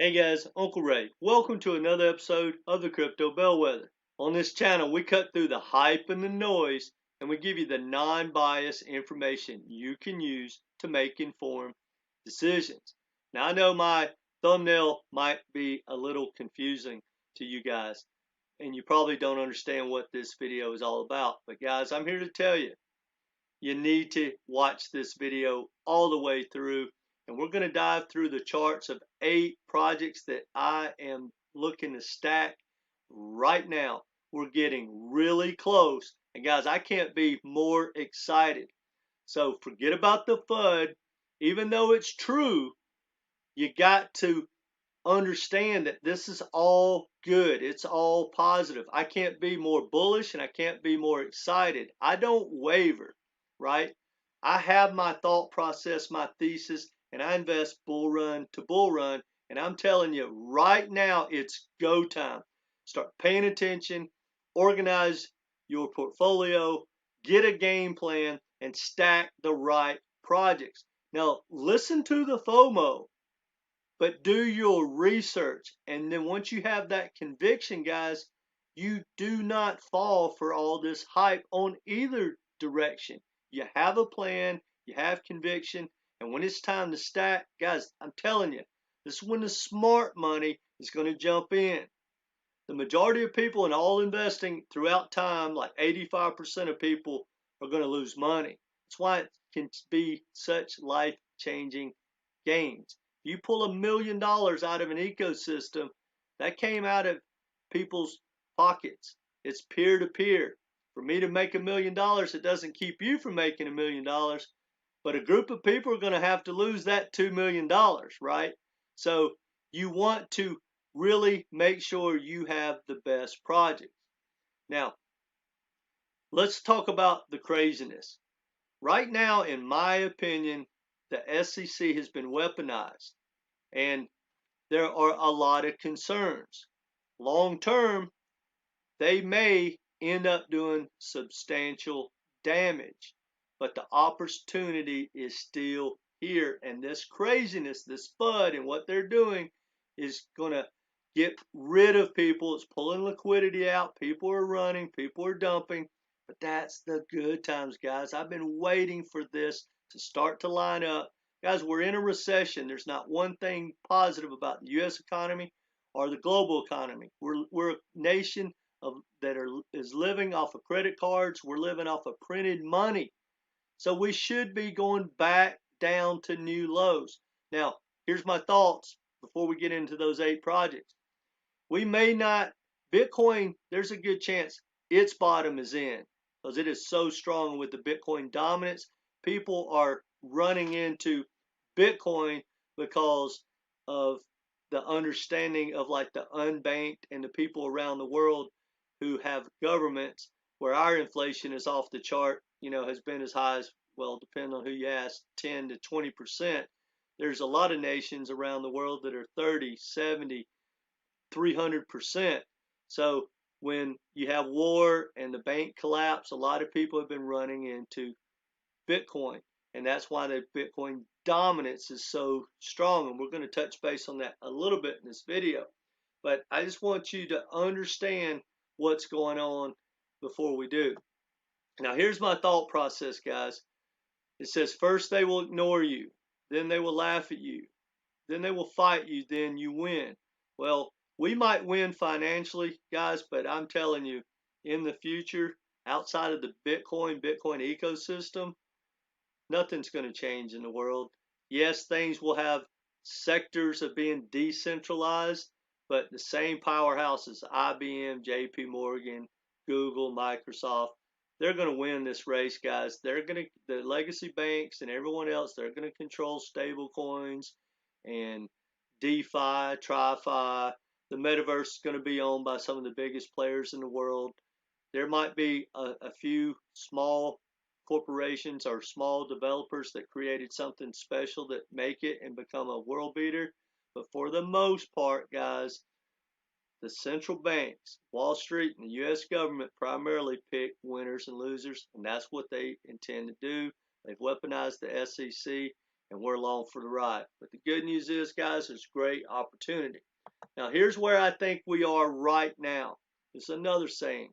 Hey guys, Uncle Ray. Welcome to another episode of the Crypto Bellwether. On this channel, we cut through the hype and the noise, and we give you the non-biased information you can use to make informed decisions. Now, I know my thumbnail might be a little confusing to you guys, and you probably don't understand what this video is all about. But guys, I'm here to tell you, you need to watch this video all the way through, and we're going to dive through the charts of 8 projects that I am looking to stack right now. We're getting really close, and guys, I can't be more excited. So forget about the FUD. Even though it's true, you got to understand that this is all good. It's all positive. I can't be more bullish and I can't be more excited. I don't waver, right? I have my thought process, my thesis, and I invest bull run to bull run. And I'm telling you right now, it's go time. Start paying attention, organize your portfolio, get a game plan, and stack the right projects. Now, listen to the FOMO, but do your research. And then once you have that conviction, guys, you do not fall for all this hype on either direction. You have a plan, you have conviction, and when it's time to stack, guys, I'm telling you, this is when the smart money is going to jump in. The majority of people in all investing throughout time, like 85% of people, are going to lose money. That's why it can be such life-changing gains. You pull $1 million out of an ecosystem, that came out of people's pockets. It's peer-to-peer. For me to make $1 million, it doesn't keep you from making $1 million, but a group of people are going to have to lose that $2 million, right? So you want to really make sure you have the best projects. Now, let's talk about the craziness. Right now, in my opinion, the SEC has been weaponized, and there are a lot of concerns. Long term, they may end up doing substantial damage, but the opportunity is still here, and this craziness, this FUD, and what they're doing is going to get rid of people. It's pulling liquidity out. People are running, people are dumping. But that's the good times, guys. I've been waiting for this to start to line up. Guys, we're in a recession. There's not one thing positive about the U.S. economy or the global economy. We're a nation that is living off of credit cards. We're living off of printed money. So we should be going back down to new lows. Now, here's my thoughts before we get into those 8 projects. We may not, Bitcoin, there's a good chance its bottom is in, because it is so strong with the Bitcoin dominance. People are running into Bitcoin because of the understanding of like the unbanked and the people around the world who have governments where our inflation is off the chart, has been as high as, well, depending on who you ask, 10 to 20%. There's a lot of nations around the world that are 30, 70, 300%. So when you have war and the bank collapse, a lot of people have been running into Bitcoin, and that's why the Bitcoin dominance is so strong. And we're going to touch base on that a little bit in this video, but I just want you to understand what's going on before we do. Now, here's my thought process, guys. It says first they will ignore you, then they will laugh at you, then they will fight you, then you win. Well, we might win financially, guys, but I'm telling you, in the future, outside of the Bitcoin ecosystem, nothing's going to change in the world. Yes, things will have sectors of being decentralized, but the same powerhouses, IBM, JP Morgan, Google, Microsoft, they're going to win this race, guys. The legacy banks and everyone else, they're going to control stable coins and DeFi, TriFi. The metaverse is going to be owned by some of the biggest players in the world. There might be a few small corporations or small developers that created something special that make it and become a world beater. But for the most part, guys, the central banks, Wall Street, and the U.S. government primarily pick winners and losers, and that's what they intend to do. They've weaponized the SEC, and we're along for the ride. But the good news is, guys, there's great opportunity. Now, here's where I think we are right now. It's another saying.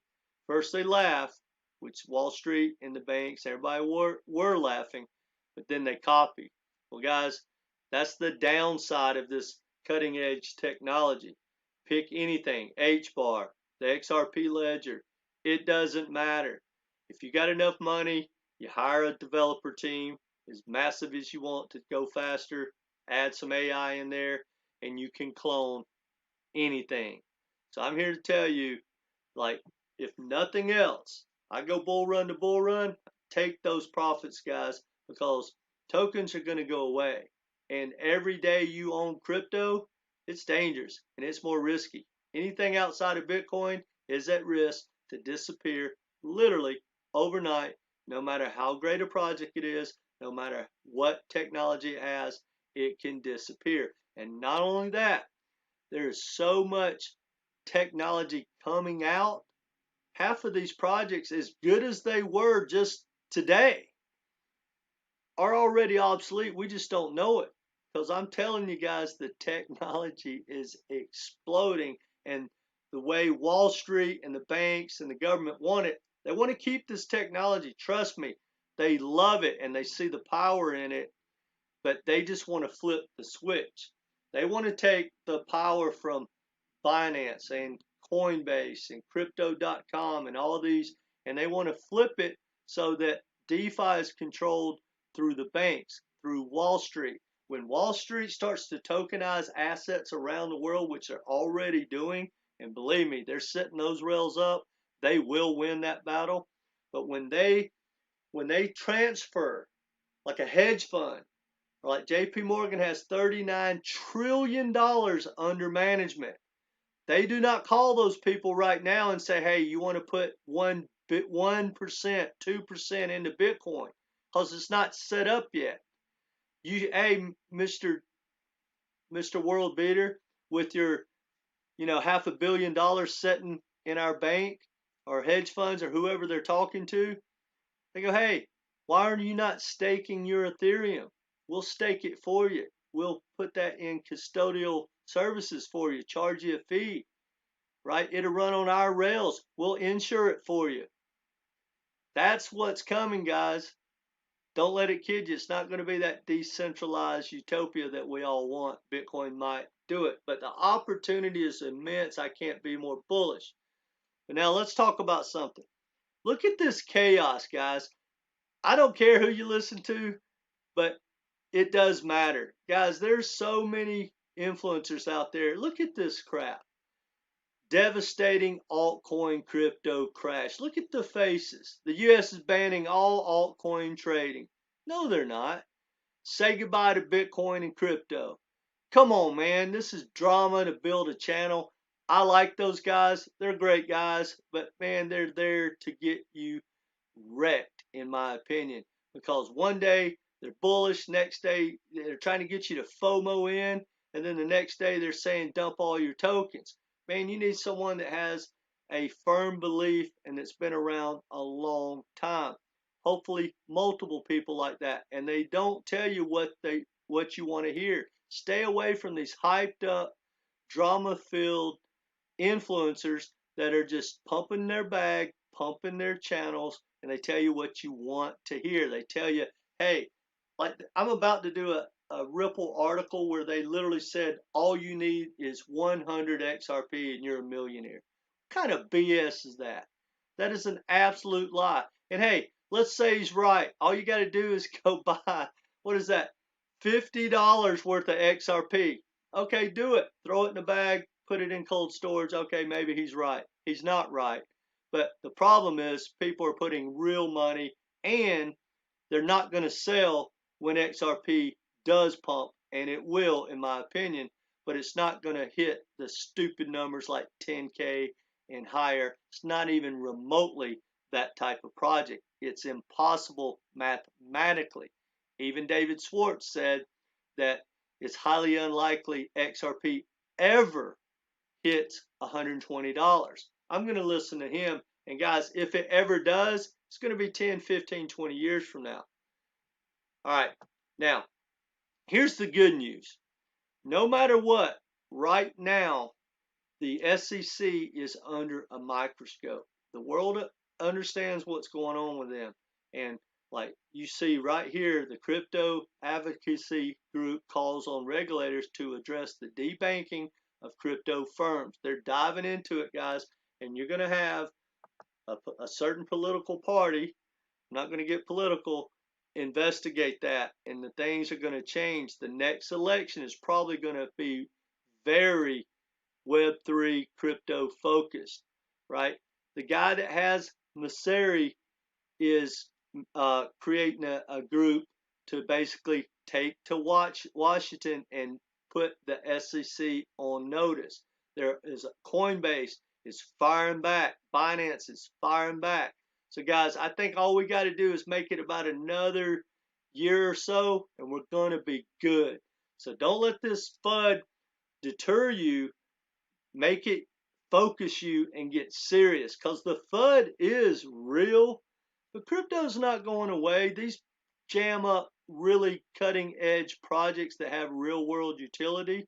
First they laugh, which Wall Street and the banks, everybody were laughing, but then they copy. Well, guys, that's the downside of this cutting edge technology. Pick anything, HBAR, the XRP ledger. It doesn't matter. If you got enough money, you hire a developer team as massive as you want to go faster, add some AI in there, and you can clone anything. So I'm here to tell you, like, if nothing else, I go bull run to bull run, take those profits, guys, because tokens are going to go away. And every day you own crypto, it's dangerous and it's more risky. Anything outside of Bitcoin is at risk to disappear literally overnight, no matter how great a project it is, no matter what technology it has, it can disappear. And not only that, there is so much technology coming out. Half of these projects, as good as they were just today, are already obsolete. We just don't know it. Because I'm telling you guys, the technology is exploding. And the way Wall Street and the banks and the government want it, they want to keep this technology. Trust me, they love it and they see the power in it, but they just want to flip the switch. They want to take the power from Bianace and Coinbase and Crypto.com and all of these, and they want to flip it so that DeFi is controlled through the banks, through Wall Street. When Wall Street starts to tokenize assets around the world, which they're already doing, and believe me, they're setting those rails up, they will win that battle. But when they transfer, like a hedge fund, like JP Morgan has $39 trillion under management. They do not call those people right now and say, hey, you want to put 1%, 2% into Bitcoin, because it's not set up yet. Hey, Mr. World Beater, with your, $500 million sitting in our bank or hedge funds or whoever they're talking to, they go, hey, why are you not staking your Ethereum? We'll stake it for you. We'll put that in custodial services for you, charge you a fee, right? It'll run on our rails. We'll insure it for you. That's what's coming, guys. Don't let it kid you. It's not going to be that decentralized utopia that we all want. Bitcoin might do it, but the opportunity is immense. I can't be more bullish. But now let's talk about something. Look at this chaos, guys. I don't care who you listen to, but it does matter. Guys, there's so many influencers out there. Look at this crap. Devastating altcoin crypto crash. Look at the faces. The U.S. is banning all altcoin trading. No, they're not. Say goodbye to Bitcoin and crypto. Come on, man. This is drama to build a channel. I like those guys. They're great guys. But, man, they're there to get you wrecked, in my opinion. Because one day they're bullish. Next day they're trying to get you to FOMO in. And then the next day they're saying dump all your tokens. Man, you need someone that has a firm belief and that's been around a long time. Hopefully multiple people like that. And they don't tell you what you want to hear. Stay away from these hyped up, drama-filled influencers that are just pumping their bag, pumping their channels, and they tell you what you want to hear. They tell you, hey, like I'm about to do a Ripple article where they literally said all you need is 100 XRP and you're a millionaire. What kind of BS is that? That is an absolute lie. And hey, let's say he's right. All you got to do is go buy, what is that, $50 worth of XRP. Okay, do it. Throw it in the bag, put it in cold storage. Okay, maybe he's right. He's not right. But the problem is people are putting real money and they're not going to sell when XRP does pump, and it will, in my opinion, but it's not going to hit the stupid numbers like 10K and higher. It's not even remotely that type of project. It's impossible mathematically. Even David Schwartz said that it's highly unlikely XRP ever hits $120. I'm going to listen to him, and guys, if it ever does, it's going to be 10, 15, 20 years from now. All right, now, Here's the good news. No matter what, right now, the SEC is under a microscope. The world understands what's going on with them. And like you see right here, the crypto advocacy group calls on regulators to address the debanking of crypto firms. They're diving into it, guys, and you're going to have a certain political party, I'm not going to get political, investigate that, and the things are going to change. The next election is probably going to be very Web3 crypto focused, right? The guy that has Messeri is creating a group to basically take to Washington and put the SEC on notice. There is a Coinbase is firing back. Bianace is firing back. So guys, I think all we got to do is make it about another year or so, and we're going to be good. So don't let this FUD deter you. Make it focus you and get serious, because the FUD is real. But crypto's not going away. These jam up really cutting edge projects that have real world utility.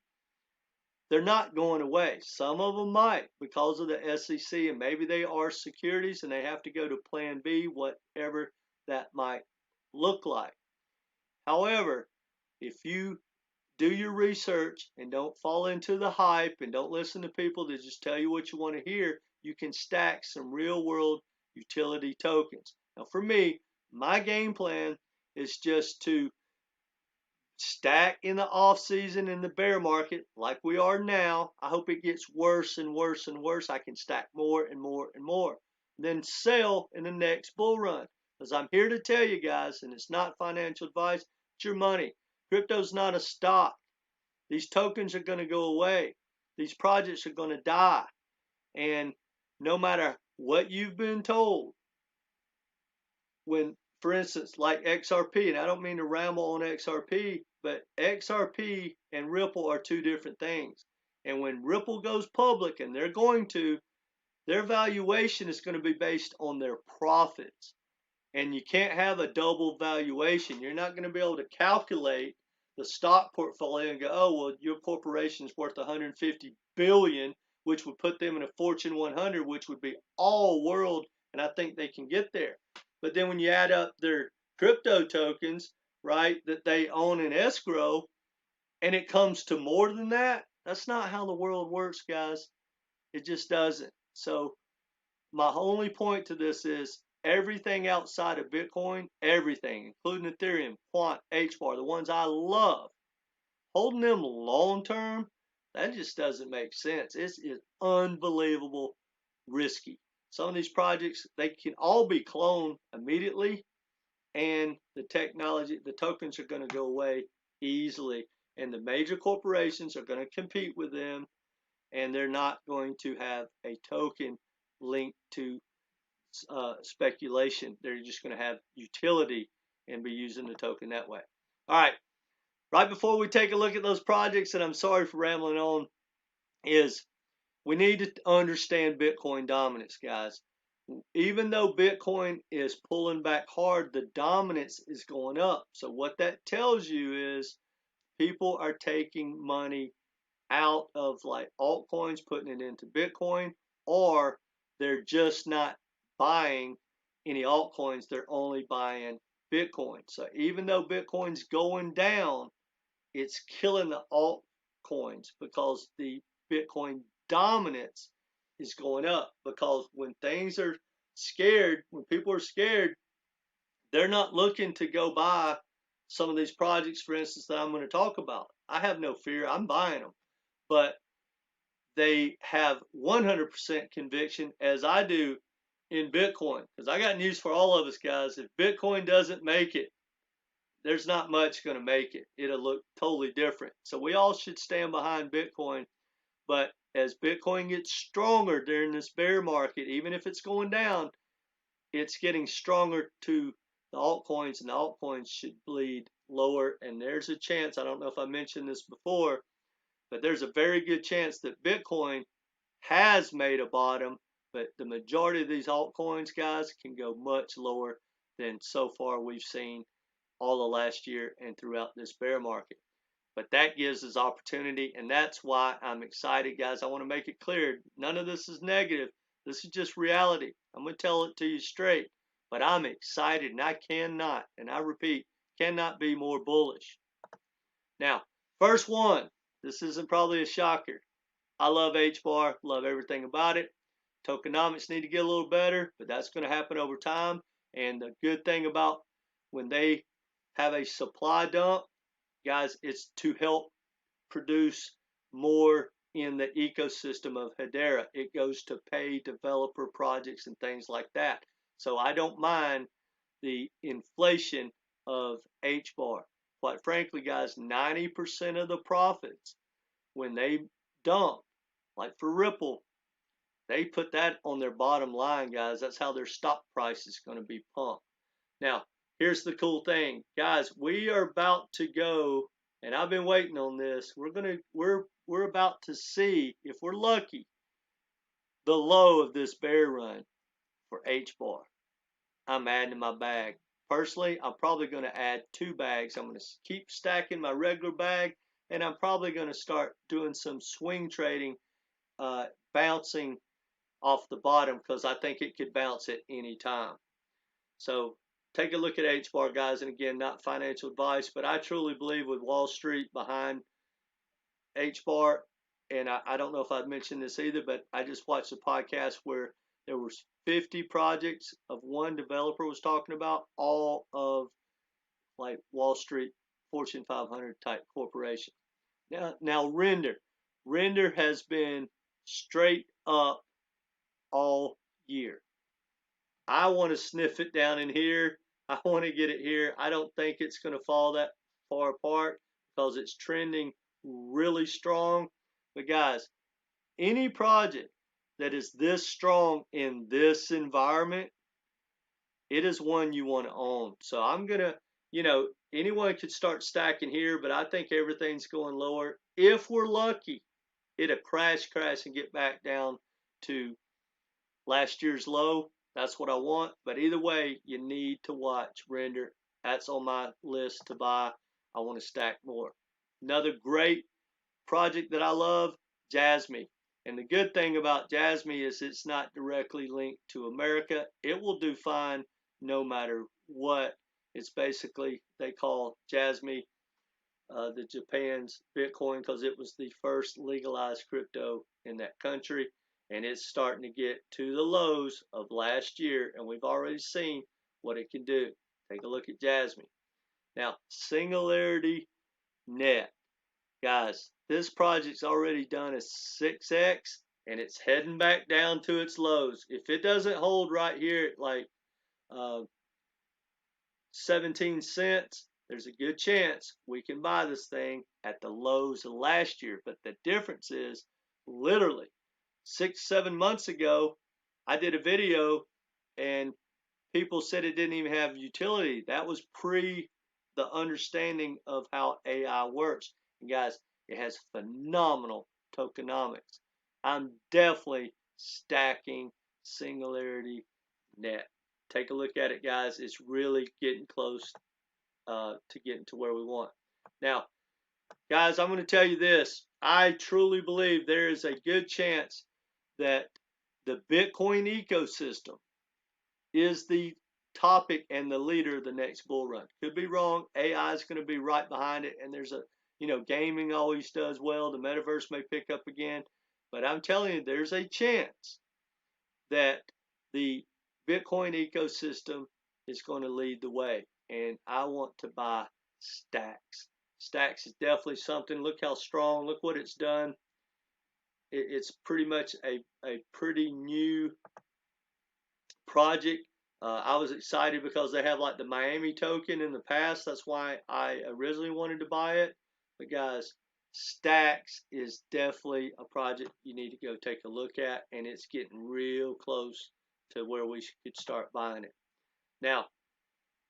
They're not going away. Some of them might because of the SEC, and maybe they are securities and they have to go to plan B, whatever that might look like. However, if you do your research and don't fall into the hype and don't listen to people that just tell you what you want to hear, you can stack some real world utility tokens. Now for me, my game plan is just to stack in the off season in the bear market like we are now. I hope it gets worse and worse and worse. I can stack more and more and more. Then sell in the next bull run. Because I'm here to tell you guys, and it's not financial advice, it's your money. Crypto's not a stock. These tokens are going to go away. These projects are going to die. And no matter what you've been told, when, for instance, like XRP, and I don't mean to ramble on XRP, but XRP and Ripple are two different things. And when Ripple goes public, and they're going to, their valuation is going to be based on their profits. And you can't have a double valuation. You're not going to be able to calculate the stock portfolio and go, oh, well, your corporation is worth 150 billion, which would put them in a Fortune 100, which would be all world, and I think they can get there. But then when you add up their crypto tokens, right, that they own in escrow, and it comes to more than that, that's not how the world works, guys. It just doesn't. So my only point to this is everything outside of Bitcoin, everything, including Ethereum, Quant, HBAR, the ones I love, holding them long term, that just doesn't make sense. It's unbelievable risky. Some of these projects, they can all be cloned immediately, and the technology, the tokens are going to go away easily, and the major corporations are going to compete with them, and they're not going to have a token linked to speculation. They're just going to have utility and be using the token that way. All right. Right before we take a look at those projects, and I'm sorry for rambling on, is we need to understand Bitcoin dominance, guys. Even though Bitcoin is pulling back hard, the dominance is going up. So what that tells you is people are taking money out of like altcoins, putting it into Bitcoin, or they're just not buying any altcoins. They're only buying Bitcoin. So even though Bitcoin's going down, it's killing the altcoins because the Bitcoin dominance is going up. Because when things are scared, when people are scared, they're not looking to go buy some of these projects, for instance, that I'm going to talk about. I have no fear. I'm buying them. But they have 100% conviction, as I do, in Bitcoin. Because I got news for all of us, guys. If Bitcoin doesn't make it, there's not much going to make it. It'll look totally different. So we all should stand behind Bitcoin. But as Bitcoin gets stronger during this bear market, even if it's going down, it's getting stronger to the altcoins, and the altcoins should bleed lower. And there's a chance, I don't know if I mentioned this before, but there's a very good chance that Bitcoin has made a bottom, but the majority of these altcoins, guys, can go much lower than so far we've seen all of last year and throughout this bear market. But that gives us opportunity, and that's why I'm excited, guys. I want to make it clear. None of this is negative. This is just reality. I'm going to tell it to you straight. But I'm excited, and I cannot, and I repeat, cannot be more bullish. Now, first one. This isn't probably a shocker. I love HBAR, love everything about it. Tokenomics need to get a little better, but that's going to happen over time. And the good thing about when they have a supply dump, guys, it's to help produce more in the ecosystem of Hedera. It goes to pay developer projects and things like that. So I don't mind the inflation of HBAR. Quite frankly, guys, 90% of the profits when they dump, like for Ripple, they put that on their bottom line, guys. That's how their stock price is going to be pumped. Now, here's the cool thing, guys. We are about to go, and I've been waiting on this. We're about to see, if we're lucky, the low of this bear run for HBAR. I'm adding to my bag. Personally, I'm probably going to add 2 bags. I'm going to keep stacking my regular bag, and I'm probably going to start doing some swing trading, bouncing off the bottom, because I think it could bounce at any time. So take a look at HBAR, guys. And again, not financial advice, but I truly believe with Wall Street behind HBAR, and I don't know if I've mentioned this either, but I just watched a podcast where there was 50 projects of one developer was talking about, all of like Wall Street, Fortune 500 type corporations. Now Render has been straight up all year. I want to sniff it down in here. I want to get it here. I don't think it's going to fall that far apart because it's trending really strong. But guys, any project that is this strong in this environment, it is one you want to own. So I'm going to, anyone could start stacking here, but I think everything's going lower. If we're lucky, it'll crash and get back down to last year's low. That's what I want. But either way, you need to watch Render. That's on my list to buy. I want to stack more. Another great project that I love, JASMY. And the good thing about JASMY is it's not directly linked to America. It will do fine no matter what. It's basically, they call JASMY the Japan's Bitcoin because it was the first legalized crypto in that country. And it's starting to get to the lows of last year, and we've already seen what it can do. Take a look at JASMY. Now, Singularity Net. Guys, this project's already done a 6x, and it's heading back down to its lows. If it doesn't hold right here at like 17 cents, there's a good chance we can buy this thing at the lows of last year. But the difference is, literally, 6-7 months ago, I did a video and people said it didn't even have utility. That was pre the understanding of how AI works. And guys, it has phenomenal tokenomics. I'm definitely stacking Singularity Net. Take a look at it, guys. It's really getting close to getting to where we want. Now, guys, I'm going to tell you this. I truly believe there is a good chance that the Bitcoin ecosystem is the topic and the leader of the next bull run. Could be wrong. AI is going to be right behind it. And there's a, gaming always does well. The metaverse may pick up again. But I'm telling you, there's a chance that the Bitcoin ecosystem is going to lead the way. And I want to buy stacks. Stacks is definitely something. Look how strong. Look what it's done. It's pretty much a pretty new project. I was excited because they have like the Miami token in the past. That's why I originally wanted to buy it. But guys, Stacks is definitely a project you need to go take a look at, and it's getting real close to where we could start buying it. Now,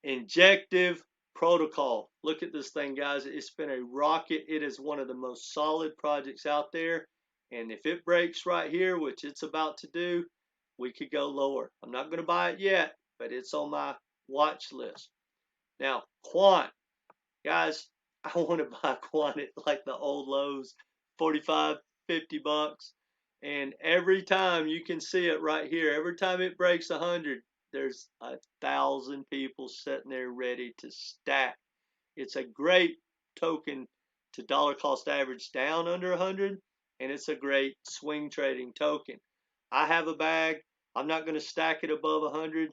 Injective Protocol. Look at this thing, guys. It's been a rocket. It is one of the most solid projects out there. And if it breaks right here, which it's about to do, we could go lower. I'm not going to buy it yet, but it's on my watch list. Now, Quant. Guys, I want to buy Quant at like the old lows, 45, 50 bucks. And every time you can see it right here, every time it breaks 100, there's 1,000 people sitting there ready to stack. It's a great token to dollar cost average down under 100, and it's a great swing trading token. I have a bag. I'm not going to stack it above 100,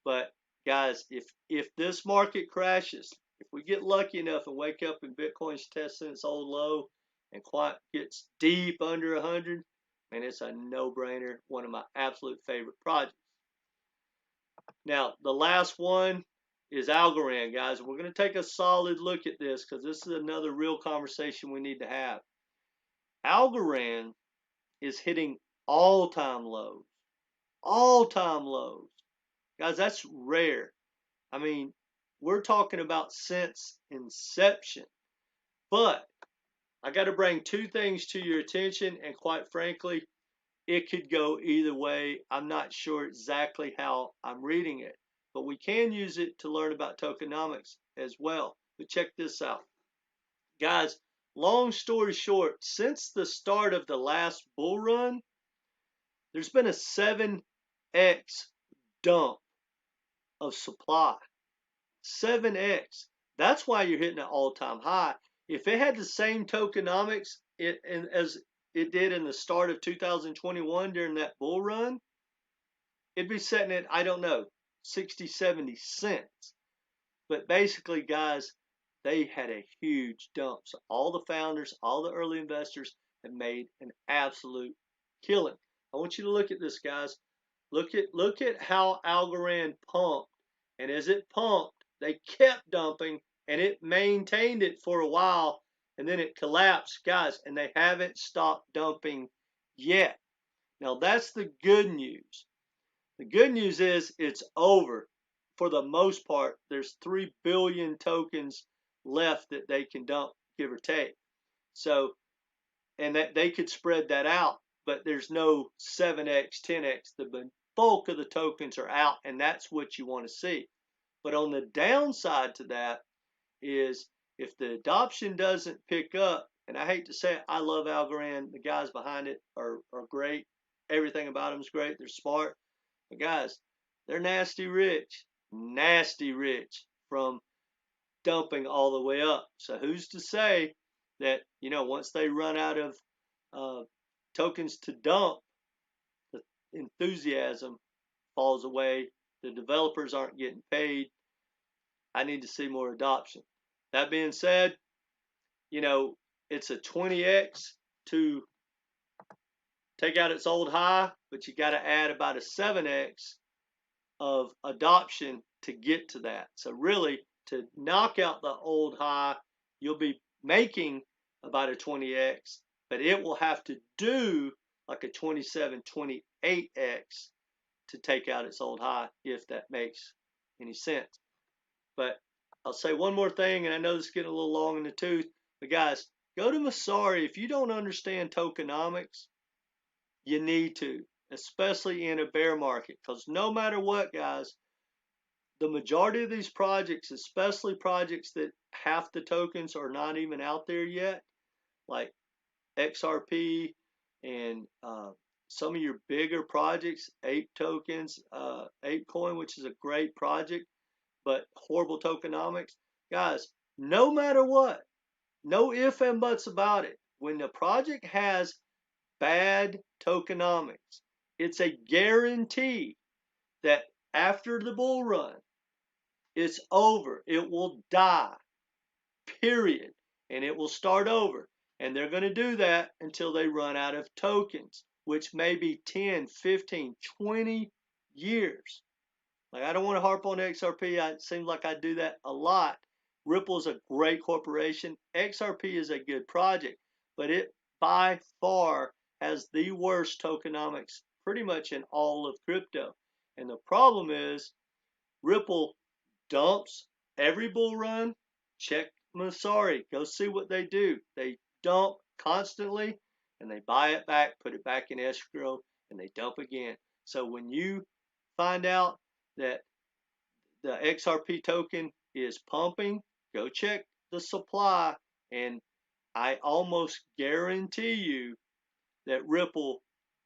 but guys, if this market crashes, if we get lucky enough and wake up and Bitcoin's testing its old low and Quant gets deep under 100, man, it's a no-brainer. One of my absolute favorite projects. Now, the last one is Algorand, guys. We're going to take a solid look at this because this is another real conversation we need to have. Algorand is hitting all-time lows. All-time lows. Guys, that's rare. I mean, we're talking about since inception. But I got to bring two things to your attention, and quite frankly, it could go either way. I'm not sure exactly how I'm reading it, but we can use it to learn about tokenomics as well. But check this out. Guys, long story short, since the start of the last bull run, there's been a 7x dump of supply. 7x. That's why you're hitting an all-time high. If it had the same tokenomics as it did in the start of 2021 during that bull run, it'd be sitting at, I don't know, 60, 70 cents. But basically, guys, they had a huge dump. So all the founders, all the early investors have made an absolute killing. I want you to look at this, guys. Look at how Algorand pumped. And as it pumped, they kept dumping, and it maintained it for a while, and then it collapsed, guys, and they haven't stopped dumping yet. Now, that's the good news. The good news is it's over. For the most part, there's 3 billion tokens left that they can dump, give or take. So, and that they could spread that out, but there's no 7x, 10x. The bulk of the tokens are out, and that's what you want to see. But on the downside to that is if the adoption doesn't pick up, and I hate to say it, I love Algorand. The guys behind it are great. Everything about them is great. They're smart. But guys, they're nasty rich from dumping all the way up. So who's to say that, once they run out of tokens to dump, the enthusiasm falls away. The developers aren't getting paid. I need to see more adoption. That being said, it's a 20x to take out its old high, but you got to add about a 7x of adoption to get to that. So really, to knock out the old high, you'll be making about a 20x, but it will have to do like a 27, 28x to take out its old high, if that makes any sense. But I'll say one more thing, and I know this is getting a little long in the tooth, but guys, go to Masari. If you don't understand tokenomics, you need to, especially in a bear market, because no matter what, guys, the majority of these projects, especially projects that half the tokens are not even out there yet, like XRP and some of your bigger projects, APE tokens, ApeCoin, which is a great project, but horrible tokenomics. Guys, no matter what, no ifs and buts about it. When the project has bad tokenomics, it's a guarantee that after the bull run, it's over. It will die, period. And it will start over. And they're going to do that until they run out of tokens, which may be 10, 15, 20 years. Like, I don't want to harp on XRP. It seems like I do that a lot. Ripple is a great corporation. XRP is a good project, but it by far has the worst tokenomics pretty much in all of crypto. And the problem is Ripple dumps every bull run. Check Masari. Go see what they do. They dump constantly, and they buy it back, put it back in escrow, and they dump again. So when you find out that the XRP token is pumping, go check the supply, and I almost guarantee you that Ripple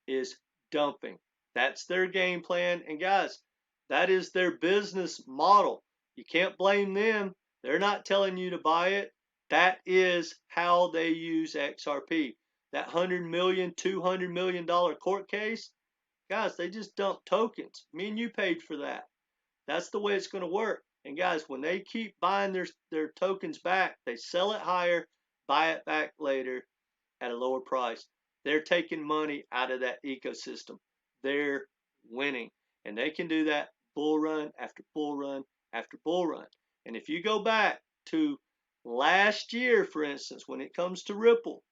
is dumping. That's their game plan. And guys, that is their business model. You can't blame them. They're not telling you to buy it. That is how they use XRP. That $100 million, $200 million court case, guys, they just dumped tokens. Me and you paid for that. That's the way it's going to work. And guys, when they keep buying their tokens back, they sell it higher, buy it back later at a lower price. They're taking money out of that ecosystem. They're winning. And they can do that bull run after bull run after bull run. And if you go back to last year, for instance, when it comes to Ripple,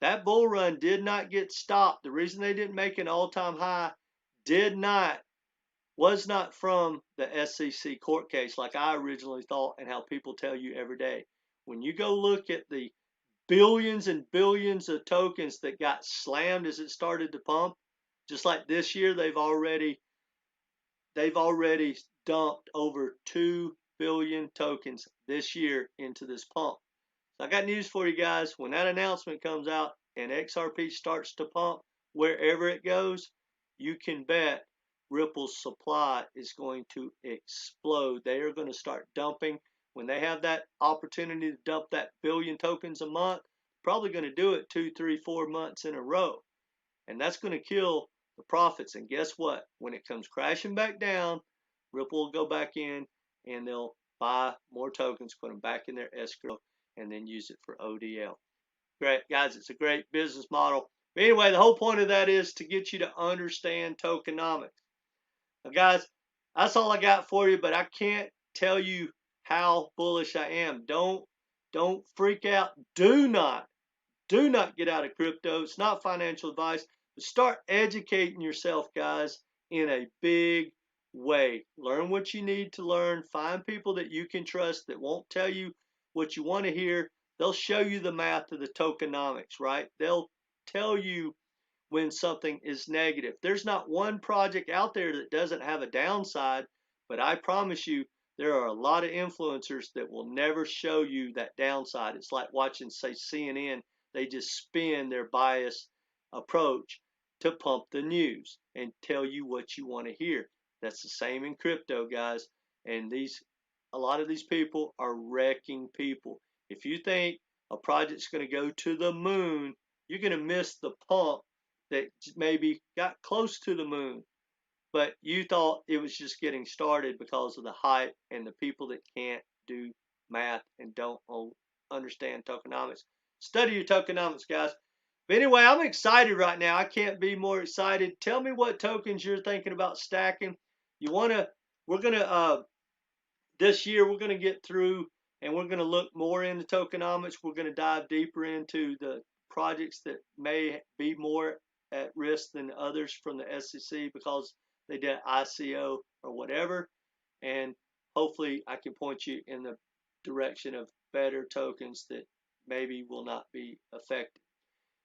that bull run did not get stopped. The reason they didn't make an all-time high was not from the SEC court case like I originally thought and how people tell you every day. When you go look at the billions and billions of tokens that got slammed as it started to pump, just like this year, they've already dumped over 2 billion tokens this year into this pump. So I got news for you guys. When that announcement comes out and XRP starts to pump wherever it goes, you can bet Ripple's supply is going to explode. They are going to start dumping. When they have that opportunity to dump that billion tokens a month, probably going to do it 2, 3, 4 months in a row. And that's going to kill the profits. And guess what? When it comes crashing back down, Ripple will go back in and they'll buy more tokens, put them back in their escrow, and then use it for ODL. Great, guys. It's a great business model. But anyway, the whole point of that is to get you to understand tokenomics. Now, guys, that's all I got for you, but I can't tell you how bullish I am. Don't freak out. Do not get out of crypto. It's not financial advice. But start educating yourself, guys, in a big way. Learn what you need to learn. Find people that you can trust that won't tell you what you want to hear. They'll show you the math of the tokenomics, right? They'll tell you when something is negative. There's not one project out there that doesn't have a downside, but I promise you there are a lot of influencers that will never show you that downside. It's like watching, say, CNN. They just spin their biased approach to pump the news and tell you what you want to hear. That's the same in crypto, guys. And a lot of these people are wrecking people. If you think a project's going to go to the moon, you're going to miss the pump that maybe got close to the moon, but you thought it was just getting started because of the hype and the people that can't do math and don't understand tokenomics. Study your tokenomics, guys. But anyway, I'm excited right now. I can't be more excited. Tell me what tokens you're thinking about stacking. This year we're gonna get through and we're gonna look more into tokenomics. We're gonna dive deeper into the projects that may be more at risk than others from the SEC because they did ICO or whatever. And hopefully I can point you in the direction of better tokens that maybe will not be affected.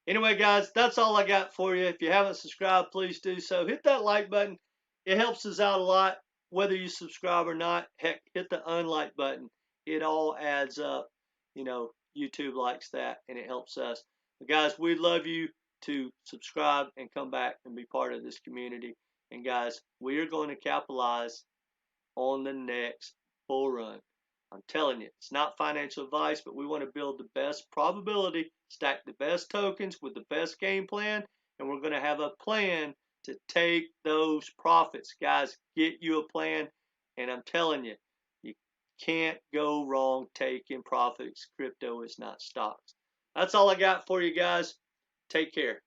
Anyway, guys, that's all I got for you. If you haven't subscribed, please do so. Hit that like button. It helps us out a lot, whether you subscribe or not. Heck, hit the unlike button. It all adds up. You know, YouTube likes that, and it helps us. But guys, we'd love you to subscribe and come back and be part of this community. And guys, we are going to capitalize on the next bull run. I'm telling you, it's not financial advice, but we want to build the best probability, stack the best tokens with the best game plan, and we're going to have a plan to take those profits. Guys, get you a plan, and I'm telling you, you can't go wrong taking profits. Crypto is not stocks. That's all I got for you guys. Take care.